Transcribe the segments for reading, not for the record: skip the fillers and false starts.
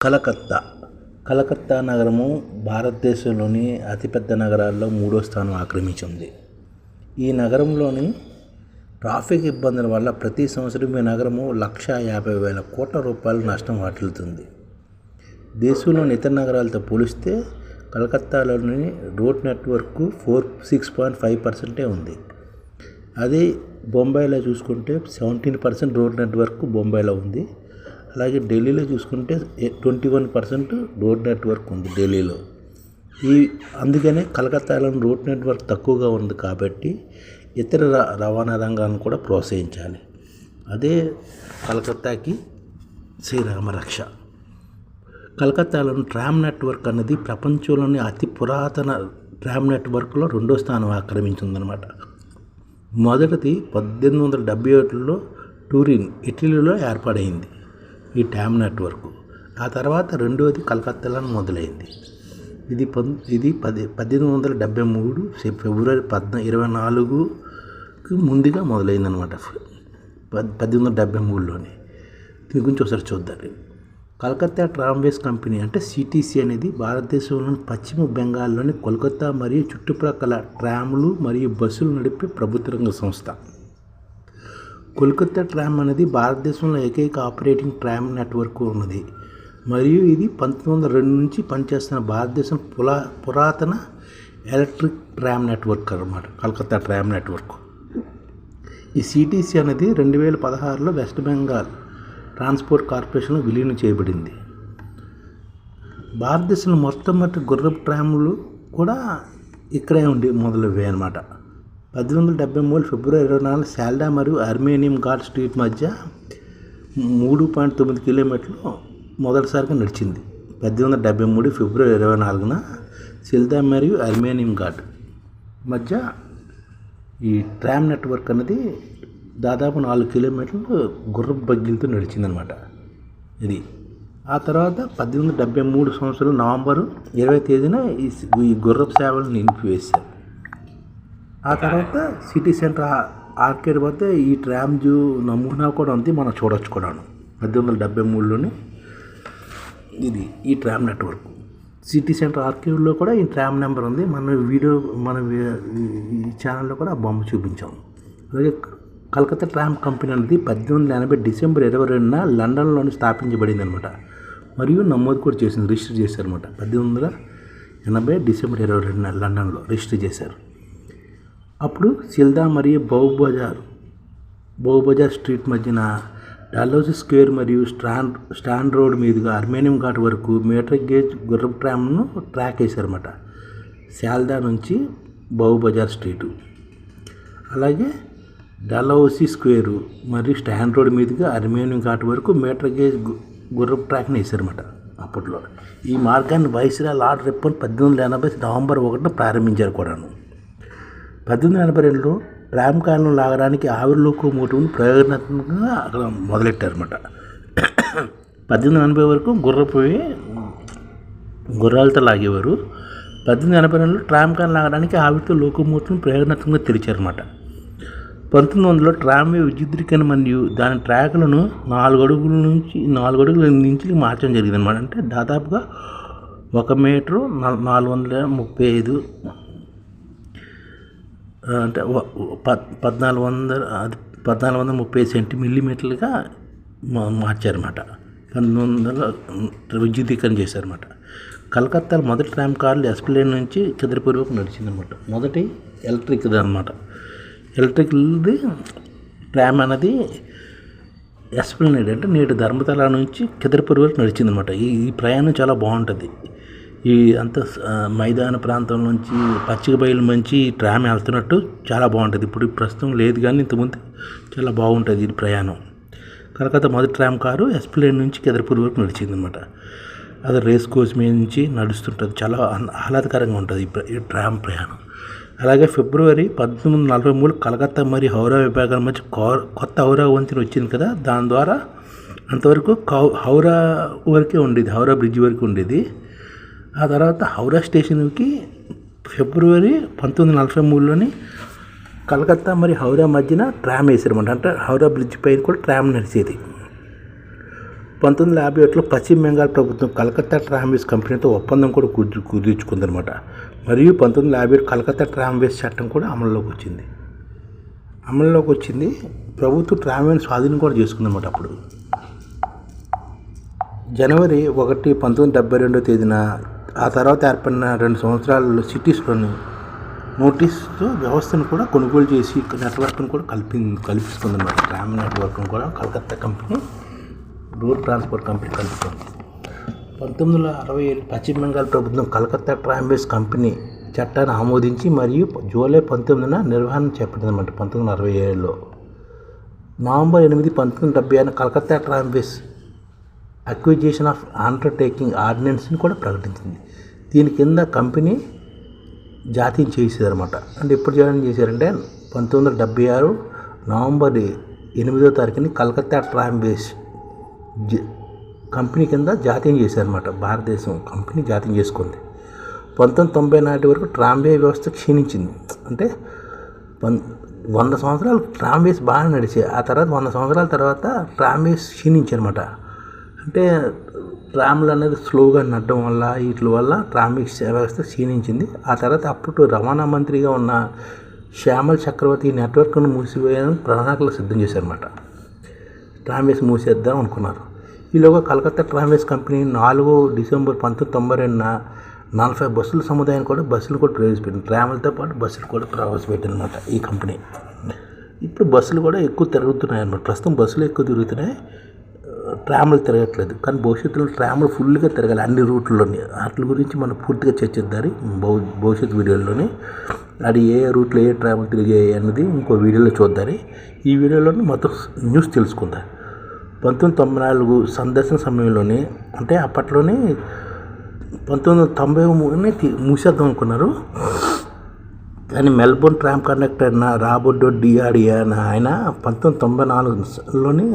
కలకత్తా కలకత్తా నగరము భారతదేశంలోని అతిపెద్ద నగరాల్లో 3వ స్థానం ఆక్రమించింది. ఈ నగరంలోని ట్రాఫిక్ ఇబ్బందుల వల్ల ప్రతి సంవత్సరం ఈ నగరము 1,50,000 కోట్ల రూపాయల నష్టం వాటిల్లుతుంది. దేశంలోని ఇతర నగరాలతో పోలిస్తే కలకత్తాలోని రోడ్ నెట్వర్క్ 6.5% ఉంది. అదే బొంబాయిలో చూసుకుంటే 17% రోడ్ నెట్వర్క్ బొంబాయిలో ఉంది. అలాగే ఢిల్లీలో చూసుకుంటే 21% రోడ్ నెట్వర్క్ ఉంది ఢిల్లీలో. అందుకనే కలకత్తాలో రోడ్ నెట్వర్క్ తక్కువగా ఉంది కాబట్టి ఇతర రవాణా రంగాలను కూడా ప్రోత్సహించాలి. అదే కలకత్తాకి శ్రీరామరక్ష. కలకత్తాలోని ట్రామ్ నెట్వర్క్ అనేది ప్రపంచంలోని అతి పురాతన ట్రామ్ నెట్వర్క్లో 2వ స్థానం ఆక్రమించిందనమాట. మొదటిది 1877లో టూరిన్, ఇటలీలో ఏర్పాటైంది ఈ ట్రామ్ నెట్వర్క్. ఆ తర్వాత రెండవది కలకత్తాలో మొదలైంది. ఇది 1873 ఫిబ్రవరి 24కి ముందుగా మొదలైందనమాట. 1873లోనే. దీని గురించి ఒకసారి చూద్దాం. కలకత్తా ట్రామ్వేస్ కంపెనీ అంటే సిటీసీ అనేది భారతదేశంలోని పశ్చిమ బెంగాల్లోని కోల్కతా మరియు చుట్టుప్రక్కల ట్రామ్లు మరియు బస్సులు నడిపే ప్రభుత్వ రంగ సంస్థ. కోల్కతా ట్రామ్ అనేది భారతదేశంలో ఏకైక ఆపరేటింగ్ ట్రామ్ నెట్వర్క్ ఉన్నది మరియు ఇది 1902 నుంచి పనిచేస్తున్న భారతదేశం పురాతన ఎలక్ట్రిక్ ట్రామ్ నెట్వర్క్ అన్నమాట. Calcutta tram network. ఈ సిటీసీ అనేది 2016లో వెస్ట్ బెంగాల్ ట్రాన్స్పోర్ట్ కార్పొరేషన్లో విలీనం చేయబడింది. భారతదేశంలో మొట్టమొదటి గుర్రపు ట్రాములు కూడా ఇక్కడే మొదలయ్యాయి అన్నమాట. 1873 ఫిబ్రవరి 24 శాల్డా మరియు అర్మేనియం ఘాట్ స్ట్రీట్ మధ్య 3.9 కిలోమీటర్లు మొదటిసారిగా నడిచింది. 1873 ఫిబ్రవరి 24న సిల్దా మరియు అర్మేనియం ఘాట్ మధ్య ఈ ట్రామ్ నెట్వర్క్ అనేది దాదాపు 4 కిలోమీటర్లు గుర్రపు బగ్గీలతో నడిచిందనమాట. ఇది ఆ తర్వాత 1873 సంవత్సరం నవంబరు 20 తేదీన ఈ గుర్రపు సేవలను నిలిపివేశారు. ఆ తర్వాత సిటీ సెంటర్ ఆర్కేడ్ వద్ద ఈ ట్రామ్ నమూనా కూడా ఉంది, మనం చూడొచ్చు కూడాను. 1873లోని ఇది ఈ ట్రామ్ నెట్వర్క్. సిటీ సెంటర్ ఆర్కేడ్లో కూడా ఈ ట్రామ్ నెంబర్ ఉంది. మన ఈ ఛానల్లో కూడా ఆ బొమ్మ చూపించాము. అలాగే కలకత్తా ట్రామ్ కంపెనీ అనేది 1880 డిసెంబర్ 22న లండన్లోని స్థాపించబడింది అనమాట. మరియు నమోదు కూడా చేసింది, రిజిస్టర్ చేశారనమాట. 1880 డిసెంబర్ 22న లండన్లో రిజిస్టర్ చేశారు. అప్పుడు సిల్దా మరియు బౌబజార్ స్ట్రీట్ మధ్యన డాల్హౌసీ స్క్వేర్ మరియు స్టాండ్ రోడ్ మీదుగా అర్మేనియం ఘాట్ వరకు మీటర్ గేజ్ గుర్రపు ట్రామ్ను ట్రాక్ వేశారన్నమాట. శాల్దా నుంచి బౌబజార్ స్ట్రీటు, అలాగే డాల్హౌసీ స్క్వేరు మరియు స్టాండ్ రోడ్ మీదుగా అర్మేనియం ఘాట్ వరకు మీటర్ గేజ్ గుర్రపు ట్రాక్ని వేశారన్నమాట. అప్పట్లో ఈ మార్గాన్ని వైస్రాయ్ లార్డ్ రిప్పన్ 1880 నవంబర్ 1న ప్రారంభించారు కూడాను. 1882లో ట్రామ్ కాలను లాగడానికి ఆవిరి లోకోమోటివ్ను ప్రయోజనాత్మకంగా అక్కడ మొదలెట్టారన్నమాట. 1880 వరకు గుర్రాలతో లాగేవారు. 1882లో ట్రామ్ కాలను లాగడానికి ఆవిరితో లోకోమోటివ్ను ప్రయోజనాత్మకంగా తెరిచారన్నమాట. 1900లో ట్రామ్వే విద్యుద్దీకరణ మరియు దాని ట్రాక్లను 4 అడుగుల నుంచి మార్చడం జరిగింది అనమాట. అంటే దాదాపుగా 1 మీటరు 1430 మిల్లీమీటర్లుగా మార్చారన్నమాట. 1900 విద్యుద్దీకరణ చేశారన్నమాట. కలకత్తాలో మొదటి ట్రామ్ కార్లు ఎస్ప్లేన్ నుంచి చంద్రపూర్ వరకు నడిచిందన్నమాట. మొదటి ఎలక్ట్రిక్ది అనమాట. ఎలక్ట్రిక్ది ట్రామ్ అనేది ఎస్ప్లనేడ్ అంటే నేడు ధర్మతల నుంచి చంద్రపూర్ వరకు నడిచిందన్నమాట. ఈ ప్రయాణం చాలా బాగుంటుంది. ఈ అంత మైదాన ప్రాంతం నుంచి పచ్చిక బయలు మంచి ట్రామ్ వెళ్తున్నట్టు చాలా బాగుంటుంది. ఇప్పుడు ప్రస్తుతం లేదు కానీ ఇంతకుముందు చాలా బాగుంటుంది ఈ ప్రయాణం. కలకత్తా మొదటి ట్రామ్ కారు ఎస్ప్లేన్ నుంచి చంద్రపూర్ వరకు నడిచిందన్నమాట. అది రేస్ కోర్స్ మీద నుంచి నడుస్తుంటుంది. చాలా ఆహ్లాదకరంగా ఉంటుంది ఈ ట్రామ్ ప్రయాణం. అలాగే ఫిబ్రవరి 1943 కలకత్తా మరియు హౌరా విభాగాల మధ్య కొత్త హౌరా వంతెన వచ్చింది కదా, దాని ద్వారా అంతవరకు హౌరా వరకే ఉండేది, హౌరా బ్రిడ్జ్ వరకు ఉండేది. ఆ తర్వాత హౌరా స్టేషన్కి ఫిబ్రవరి 1943లోని కలకత్తా మరియు హౌరా మధ్యన ట్రామ్ వేసారన్నమాట. అంటే హౌరా బ్రిడ్జ్ పైన కూడా ట్రామ్ నడిచేది. 1951లో పశ్చిమ బెంగాల్ ప్రభుత్వం కలకత్తా ట్రామ్వేస్ కంపెనీతో ఒప్పందం కూడా కుదుర్చుకుందనమాట. మరియు 1957 కలకత్తా ట్రామ్వేస్ చట్టం కూడా అమల్లోకి వచ్చింది. ప్రభుత్వం ట్రామ్వేని స్వాధీనం కూడా చేసుకుందన్నమాట. అప్పుడు జనవరి 1, 1972 తేదీన ఆ తర్వాత ఏర్పడిన 2 సంవత్సరాలలో సిటీస్లోని నోటీస్తో వ్యవస్థను కూడా కొనుగోలు చేసి నెట్వర్క్ను కూడా కల్పిస్తుందన్నమాట. ట్రామ్ నెట్వర్క్ను కూడా Calcutta company, road transport company కలుపుతుంది. 1967 పశ్చిమ బెంగాల్ ప్రభుత్వం కలకత్తా ట్రామ్వేస్ కంపెనీ చట్టాన్ని ఆమోదించి మరియు జూలై 19న నిర్వహణ చేపట్టిందన్నమాట. 1967లో November 8, 1976 Calcutta tramways acquisition of undertaking ఆర్డినెన్స్ని కూడా ప్రకటించింది. దీని కింద కంపెనీ జాతీయం చేసేదన్నమాట. అంటే ఎప్పుడు జాయిన్ చేశారంటే 1976 నవంబర్ 8వ తారీఖుని కలకత్తా ట్రామ్వేస్ కంపెనీ కింద జాతీయం చేశారన్నమాట. భారతదేశం కంపెనీ జాతీయం చేసుకుంది. 1990 నాటి వరకు ట్రామ్వే వ్యవస్థ క్షీణించింది. అంటే 100 సంవత్సరాలు ట్రామ్వేస్ బాగా నడిచాయి. ఆ తర్వాత 100 సంవత్సరాల తర్వాత ట్రామ్వేస్ క్షీణించారన్నమాట. అంటే ట్రామ్లు అనేది స్లోగా నడడం వల్ల వీటి వల్ల ట్రామ్వేస్ వ్యవస్థ క్షీణించింది. ఆ తర్వాత అప్పుడు రవాణా మంత్రిగా ఉన్న శ్యామల్ చక్రవర్తి నెట్వర్క్ను మూసివేయాలని ప్రణాళికలు సిద్ధం చేశారన్నమాట. ట్రామ్వేస్ మూసేద్దాం అనుకున్నారు. ఈలోగా కలకత్తా ట్రామ్వేస్ కంపెనీ 4 డిసెంబర్ 1992న 40 బస్సుల సముదాయాన్ని కూడా ప్రవేశపెట్టింది. ట్రామ్లతో పాటు బస్సులు కూడా ప్రవేశపెట్టింది అన్నమాట ఈ కంపెనీ. ఇప్పుడు బస్సులు కూడా ఎక్కువ తిరుగుతున్నాయి అన్నమాట. ప్రస్తుతం బస్సులు ఎక్కువ తిరుగుతున్నాయి, ట్రామ్లు తిరగట్లేదు. కానీ భవిష్యత్తులో ట్రామ్లు ఫుల్గా తిరగాలి అన్ని రూట్లలోని. వాటి గురించి మనం పూర్తిగా చర్చిద్దాం భవిష్యత్తు వీడియోలోని. అది ఏ రూట్లో ఏ ట్రామ్లు తిరిగాయి అన్నది ఇంకో వీడియోలో చూద్దాం. ఈ వీడియోలోని మొత్తం న్యూస్ తెలుసుకుందాం. 1994 సందర్శన సమయంలోనే, అంటే అప్పట్లోనే 1993 మూసేద్దాం అనుకున్నారు. కానీ మెల్బోర్న్ ట్రామ్ కండక్టర్ అయిన రాబర్టో డిఆర్డియా ఆయన 1994లోనే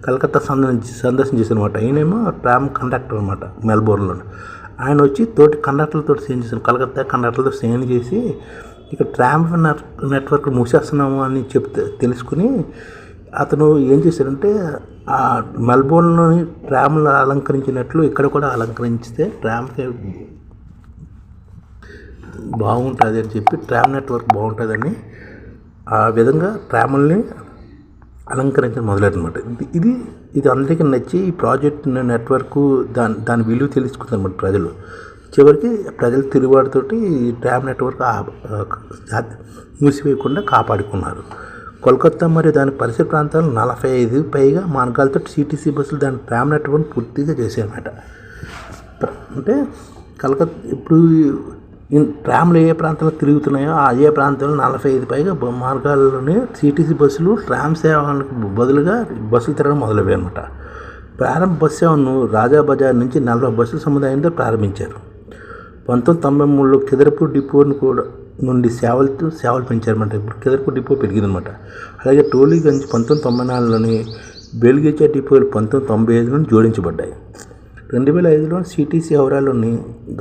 కలకత్తా సందర్శన చేశారనమాట. ఆయనేమో ట్రామ్ కండక్టర్ అనమాట మెల్బోర్న్లో. ఆయన వచ్చి తోటి కండక్టర్లతో సైన్ చేశారు. కలకత్తా కండక్టర్లతో సైన్ చేసి ఇక ట్రామ్ నెట్వర్క్ మూసేస్తున్నాము అని తెలుసుకుని అతను ఏం చేశారంటే ఆ మెల్బోర్న్లోని ట్రామ్లు అలంకరించినట్లు ఇక్కడ కూడా అలంకరించితే ట్రామ్కి బాగుంటుంది అని చెప్పి ట్రామ్ నెట్వర్క్ బాగుంటుందని ఆ విధంగా ట్రామ్ని అలంకరించడం మొదలెట్టనమాట. ఇది అందరికీ నచ్చి ఈ ప్రాజెక్ట్ నెట్వర్క్ దాని విలువ తెలుసుకుందన్నమాట ప్రజలు. చివరికి ప్రజల తిరుగుబాటుతోటి ఈ ట్రామ్ నెట్వర్క్ మూసివేయకుండా కాపాడుకున్నారు. కోల్కతా మరియు దాని పరిసర ప్రాంతాల్లో 45 పైగా మార్గాలతో సిటీసీ బస్సులు దాని ట్రామ్ నెట్వర్క్ పూర్తిగా చేశాయన్నమాట. అంటే కలకత్తా ఇప్పుడు ట్రామ్లు ఏ ప్రాంతంలో తిరుగుతున్నాయో ఏ ప్రాంతంలో 45 పైగా మార్గాల్లోనే సిటీసీ బస్సులు ట్రామ్ సేవలకు బదులుగా బస్సులు తిరగడం మొదలయ్యాయి అన్నమాట. ప్రారంభ బస్సు సేవను రాజా బజార్ నుంచి 40 బస్సుల సముదాయంతో ప్రారంభించారు. 1993లో కిదర్పూర్ డిపోను కూడా నుండి సేవలు పెంచారన్నమాట. ఇప్పుడు కిదర్పూర్ డిపో పెరిగిందనమాట. అలాగే టోలీగంజ్ 1994లోని బెల్గేచా డిపోలు 1995లో జోడించబడ్డాయి. 2005లో సిటీసీ హౌరాలోని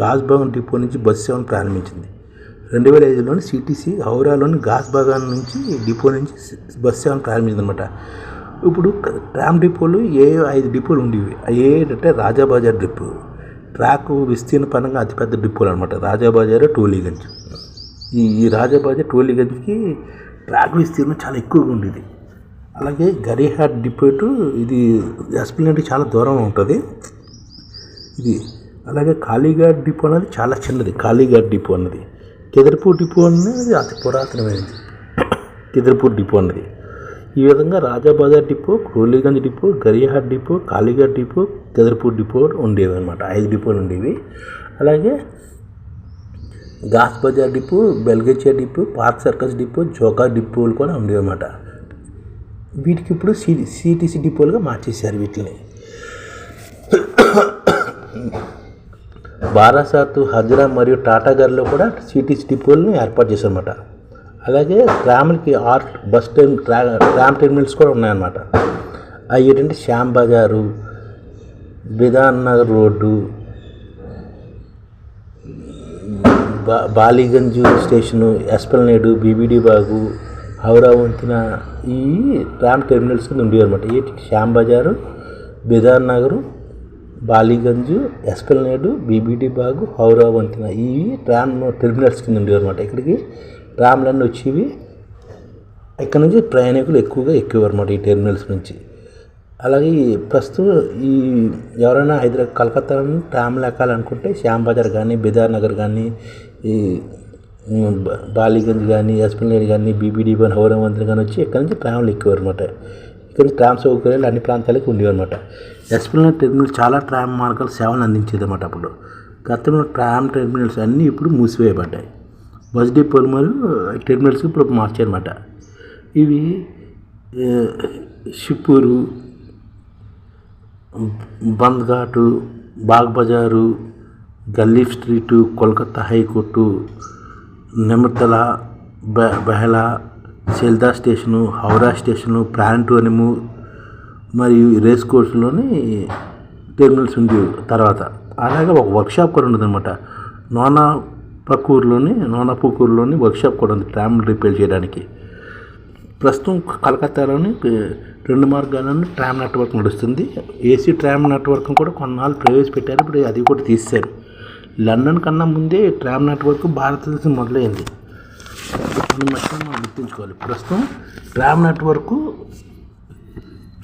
గాజ్బాగన్ డిపో నుంచి బస్సు సేవను ప్రారంభించింది. 2005లోని సిటీసీ హౌరాలోని గాజ్బాగన్ నుంచి డిపో నుంచి బస్సు సేవను ప్రారంభించిందనమాట. ఇప్పుడు ట్రామ్ డిపోలు 5 డిపోలు ఉండేవి. ఏంటంటే రాజాబజార్ డిపో ట్రాక్ విస్తీర్ణ పరంగా అతిపెద్ద డిపోలు అనమాట. రాజాబజార్, టోలీగంజ్. ఈ రాజాబజార్, టోలీగంజ్కి ట్రాక్ విస్తీర్ణం చాలా ఎక్కువగా ఉండేది. అలాగే గరీహాట్ డిపోటు ఇది ఎస్ప్లెనేడ్కి చాలా దూరం ఉంటుంది ఇది. అలాగే కాళీఘాట్ డిపో అనేది చాలా చిన్నది. కాళీఘాట్ డిపో అన్నది కిదర్పూర్ డిపో అనేది అతి పురాతనమైనది. కిదర్పూర్ డిపో అన్నది ఈ విధంగా Rajabazar depot, Tollygunge depot, Gariahat depot, Kalighat depot, Kidderpore depot ఉండేవి అనమాట. 5 డిపోలు ఉండేవి. అలాగే Ghas Bazar depot, Belgachia depot, Park Circus depot, Joka డిపోలు కూడా ఉండేవి అన్నమాట. వీటికి ఇప్పుడు సిటీసీ డిపోలుగా మార్చేశారు వీటిని. బారాసాత్, హజ్రా మరియు టాటాగర్లో కూడా సిటీసీ డిపోలను ఏర్పాటు చేశారన్నమాట. అలాగే ట్రామ్లకి 6 ట్రామ్ టెర్మినల్స్ కూడా ఉన్నాయన్నమాట. అవి ఏంటంటే Shyambazar, Bidhan Nagar road, Ballygunge station, Esplanade, BBD Bag, Howrah వంతెన ఈ ట్రామ్ టెర్మినల్స్ కింద ఉండేవి అనమాట. శ్యామ్ బజారు, బేదార్ నగరు, బాలీగంజ్, ఎస్ప్లనేడ్, బీబీటీ బాగ్, హౌరా వంతెన ఇవి ట్రామ్ టెర్మినల్స్ కింద ఉండేవి అనమాట. ఇక్కడికి ట్రామ్లన్నీ వచ్చేవి. ఇక్కడ నుంచి ప్రయాణికులు ఎక్కువగా ఎక్కేవారు అనమాట ఈ టెర్మినల్స్ నుంచి. అలాగే ప్రస్తుతం ఈ ఎవరైనా కలకత్తా ట్రామ్లు ఎక్కాలనుకుంటే శ్యామ్ బజార్ కానీ, బేదార్ నగర్ కానీ, ఈ బాలీగంజ్ కానీ, ఎస్ప్లనేడ్ కానీ, బీబీటీ బాగ్, హౌరా వంతెన కానీ వచ్చి ఇక్కడ నుంచి ట్రామ్లు ఎక్కేవారు అనమాట. ఇక్కడ నుంచి ట్రామ్ సౌకర్యాలు అన్ని ప్రాంతాలకు ఉండేవి అనమాట. ఎస్ప్లనేడ్ టెర్మినల్ చాలా ట్రామ్ మార్గాల సేవలు అందించేది అన్నమాట. అప్పుడు గతంలో ట్రామ్ టెర్మినల్స్ అన్నీ ఇప్పుడు మూసివేయబడ్డాయి. బస్ డిపోలు మరియు టెర్మినల్స్ ఇప్పుడు మార్చారన్నమాట. ఇవి షిప్పూరు, బంద్ ఘాటు, Baghbazar, Galiff Street, Kolkata high court, Nimtala, Behala, Sealdah station, Howrah station, ప్లాంటోనియము మరియు రేస్ కోర్సులోని టెర్మినల్స్ ఉండేవి. తర్వాత అలాగే ఒక వర్క్షాప్ కూడా ఉండదన్నమాట. నోనాపూకూరులోని వర్క్షాప్ కూడా ఉంది ట్రామ్ రిపేర్ చేయడానికి. ప్రస్తుతం కలకత్తాలోని 2 మార్గాలను ట్రామ్ నెట్వర్క్ నడుస్తుంది. ఏసీ ట్రామ్ నెట్వర్క్ కూడా కొన్నాళ్ళు ప్రవేశపెట్టారు. ఇప్పుడు అది కూడా తీశారు. లండన్ కన్నా ముందే ట్రామ్ నెట్వర్క్ భారతదేశం మొదలైంది. మనం గుర్తుంచుకోవాలి. ప్రస్తుతం ట్రామ్ నెట్వర్క్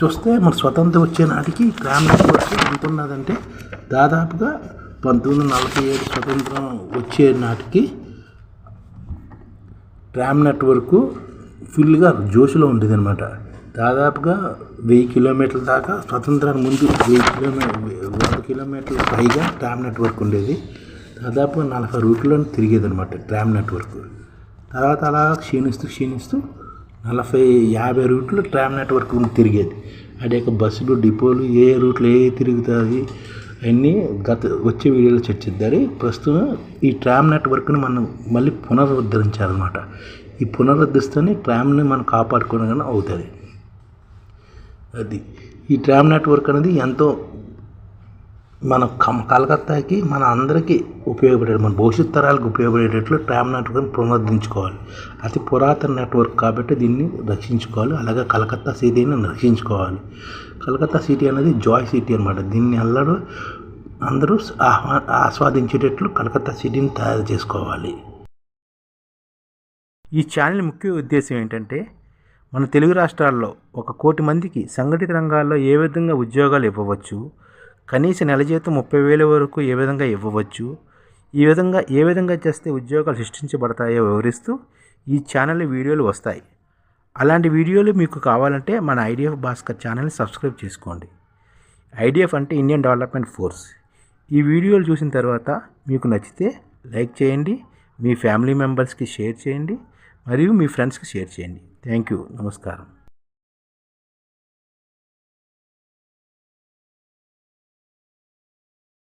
చూస్తే మన స్వతంత్రం వచ్చే నాటికి ట్రామ్ నెట్వర్క్ ఎంత ఉన్నదంటే దాదాపుగా 1947 స్వతంత్రం వచ్చే నాటికి ట్రామ్ నెట్వర్క్ ఫుల్గా జోష్లో ఉండేది అనమాట. దాదాపుగా 1000 కిలోమీటర్ల దాకా స్వతంత్రానికి ముందు 100 కిలోమీటర్ల పైగా ట్రామ్ నెట్వర్క్ ఉండేది. దాదాపుగా 40 రూట్లలో తిరిగేది అనమాట ట్రామ్ నెట్వర్క్. తర్వాత అలా క్షీణిస్తూ 40-50 రూట్లు ట్రామ్ నెట్వర్క్ తిరిగేది. అదే బస్సులు, డిపోలు ఏ రూట్లో తిరుగుతుంది అన్నీ వచ్చే వీడియోలో చర్చిద్దారు. ప్రస్తుతం ఈ ట్రామ్ నెట్వర్క్ని మనం మళ్ళీ పునరుద్ధరించాలన్నమాట. ఈ పునరుద్ధరిస్తేనే ట్రామ్ని మనం కాపాడుకోవడం అవుతుంది. అది ఈ ట్రామ్ నెట్వర్క్ అనేది ఎంతో మన కలకత్తాకి మన అందరికీ ఉపయోగపడేది, మన భవిష్యత్ తరాలకు ఉపయోగపడేటట్లు ట్రామ్ నెట్వర్క్ని పునరుద్ధరించుకోవాలి. అతి పురాతన నెట్వర్క్ కాబట్టి దీన్ని రక్షించుకోవాలి. అలాగే కలకత్తా సిటీని రక్షించుకోవాలి. కలకత్తా సిటీ అనేది జాయ్ సిటీ అనమాట. దీన్ని అందరూ ఆస్వాదించేటట్లు కలకత్తా సిటీని తయారు చేసుకోవాలి. ఈ ఛానల్ ముఖ్య ఉద్దేశం ఏంటంటే మన తెలుగు రాష్ట్రాల్లో 1 కోటి మందికి సంఘటిత రంగాల్లో ఏ విధంగా ఉద్యోగాలు ఇవ్వవచ్చు, కనీస నెల జీతం 30,000 వరకు ఏ విధంగా ఇవ్వవచ్చు, ఏ విధంగా చేస్తే ఉద్యోగాలు సృష్టించబడతాయో వివరిస్తూ ఈ ఛానల్ వీడియోలు వస్తాయి. అలాంటి వీడియోలు మీకు కావాలంటే మన ఐడిఎఫ్ భాస్కర్ ఛానల్ని సబ్స్క్రైబ్ చేసుకోండి. ఐడిఎఫ్ అంటే ఇండియన్ డెవలప్మెంట్ ఫోర్స్. ఈ వీడియోలు చూసిన తర్వాత మీకు నచ్చితే లైక్ చేయండి, మీ ఫ్యామిలీ మెంబర్స్కి షేర్ చేయండి మరియు మీ ఫ్రెండ్స్కి షేర్ చేయండి. Thank you. నమస్కారం.